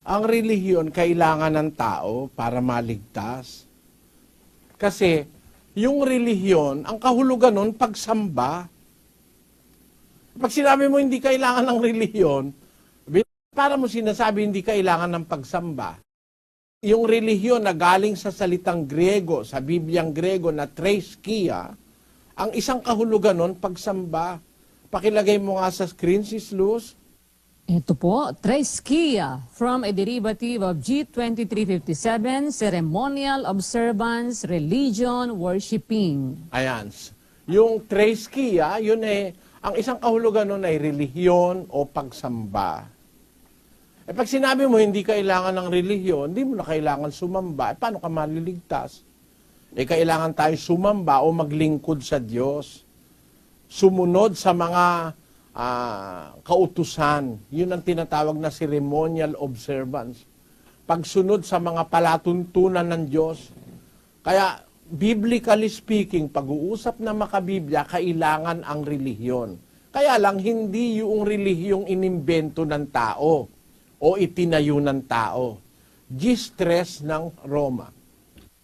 Ang relihiyon kailangan ng tao para maligtas. Kasi yung relihiyon, ang kahulugan nun, pagsamba. Pag sinabi mo hindi kailangan ng relihiyon, para mo sinasabi hindi kailangan ng pagsamba. Yung relihiyon na galing sa salitang Grego, sa Bibliang Grego na threskia, ang isang kahulugan nun, pagsamba. Pakilagay mo nga sa screen, Sis Luz. Ito po, threskia, from a derivative of G2357, ceremonial observance, religion, worshiping. Ayan. Yung threskia, yun ang isang kahulugan nun ay relihiyon o pagsamba. Pag sinabi mo hindi kailangan ng relihiyon, hindi mo na kailangan sumamba. Paano ka maliligtas? Kailangan tayo sumamba o maglingkod sa Diyos. Sumunod sa mga kautusan. Yun ang tinatawag na ceremonial observance. Pagsunod sa mga palatuntunan ng Diyos. Kaya, biblically speaking, pag-uusap na makabiblia, kailangan ang relihiyon. Kaya lang, hindi yung relihiyong inimbento ng tao o itinayo ng tao. Gistres ng Roma.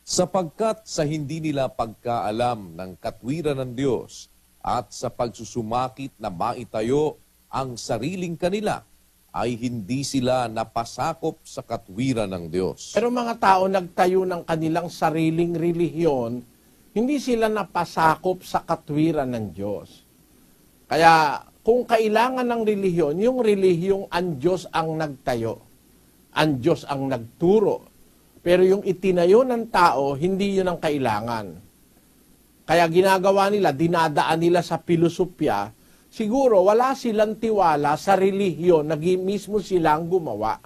Sapagkat sa hindi nila pagkaalam ng katwiran ng Diyos, at sa pagsusumakit na maitayo ang sariling kanila, ay hindi sila napasakop sa katwiran ng Diyos. Pero mga tao nagtayo ng kanilang sariling relihiyon, hindi sila napasakop sa katwiran ng Diyos. Kaya kung kailangan ng relihiyon, yung relihiyong ang Diyos ang nagtayo, ang Diyos ang nagturo. Pero yung itinayo ng tao, hindi yun ang kailangan. Kaya ginagawa nila, dinadaan nila sa filosofya, siguro wala silang tiwala sa relihiyon na mismo silang gumawa.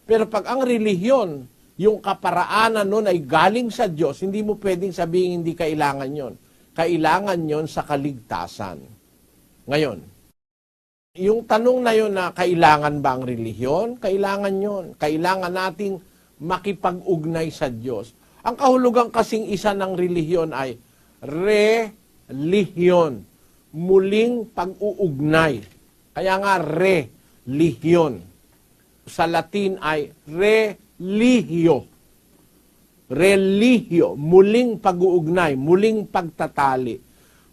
Pero pag ang relihiyon, yung kaparaanan nun ay galing sa Diyos, hindi mo pwedeng sabihin hindi kailangan yon. Kailangan yon sa kaligtasan. Ngayon, yung tanong na yon na kailangan ba ang relihiyon? Kailangan yon. Kailangan nating makipag-ugnay sa Diyos. Ang kahulugan kasing isa ng relihiyon ay relihiyon, muling pag-uugnay. Kaya nga relihiyon. Sa Latin ay religio. Religio, muling pag-uugnay, muling pagtatali.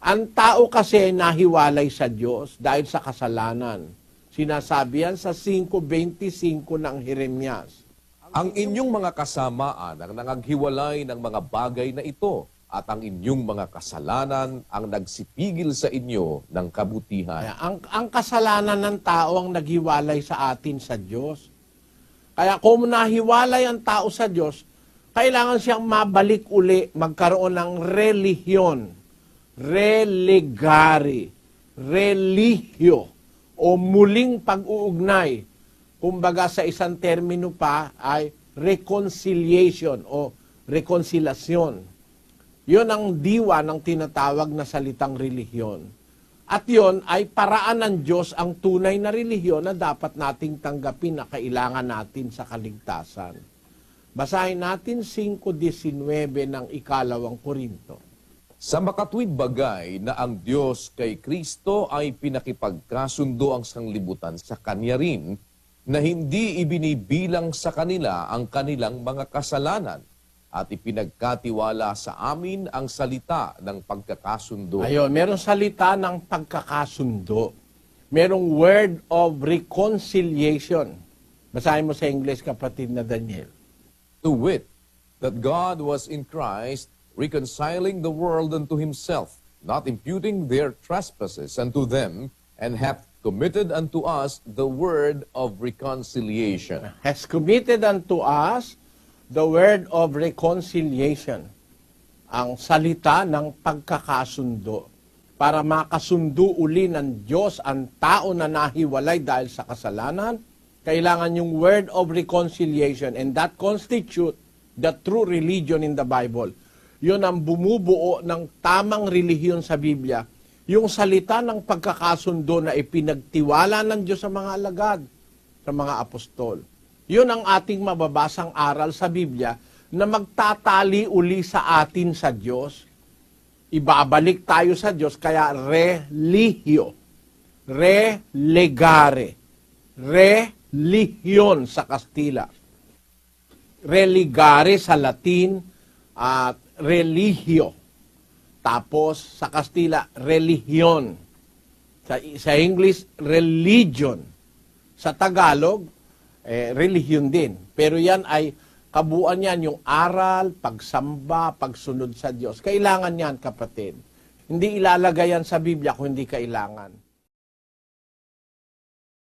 Ang tao kasi nahiwalay sa Diyos dahil sa kasalanan. Sinasabi yan sa 5:25 ng Jeremias. Ang inyong mga kasamaan ang nangaghiwalay ng mga bagay na ito, at ang inyong mga kasalanan ang nagsipigil sa inyo ng kabutihan. Kaya, ang kasalanan ng tao ang naghiwalay sa atin sa Diyos. Kaya kung nahiwalay ang tao sa Diyos, kailangan siyang mabalik uli, magkaroon ng relihiyon, religare, religio, o muling pag-uugnay. Kumbaga sa isang termino pa ay reconciliation o reconciliation. Yun ang diwa ng tinatawag na salitang relihiyon. At yun ay paraan ng Diyos ang tunay na relihiyon na dapat nating tanggapin na kailangan natin sa kaligtasan. Basahin natin 5:19 ng 2 Korinto. Sa makatwid bagay na ang Diyos kay Kristo ay pinakipagkasundo ang sanglibutan sa Kanya rin, na hindi ibinibilang sa kanila ang kanilang mga kasalanan, at ipinagkatiwala sa amin ang salita ng pagkakasundo. Ayun, merong salita ng pagkakasundo. Merong word of reconciliation. Basahin mo sa English, kapatid na Daniel. To wit, that God was in Christ reconciling the world unto himself, not imputing their trespasses unto them, and hath committed unto us the word of reconciliation. Has committed unto us the word of reconciliation, ang salita ng pagkakasundo, para makasundo uli ng Diyos ang tao na nahiwalay dahil sa kasalanan. Kailangan yung word of reconciliation, and that constitute the true religion in the Bible. Yun ang bumubuo ng tamang relihiyon sa Biblia, yung salita ng pagkakasundo na ipinagtiwala ng Diyos sa mga alagad, sa mga apostol. Yun ang ating mababasang aral sa Biblia na magtatali uli sa atin sa Diyos. Ibabalik tayo sa Diyos, kaya religio, relegare, relihiyon sa Kastila. Religare sa Latin at religio. Tapos sa Kastila, relihiyon. Sa English, religion. Sa Tagalog, relihiyon din. Pero yan ay kabuuan yan, yung aral, pagsamba, pagsunod sa Diyos. Kailangan yan, kapatid. Hindi ilalagay yan sa Biblia kung hindi kailangan.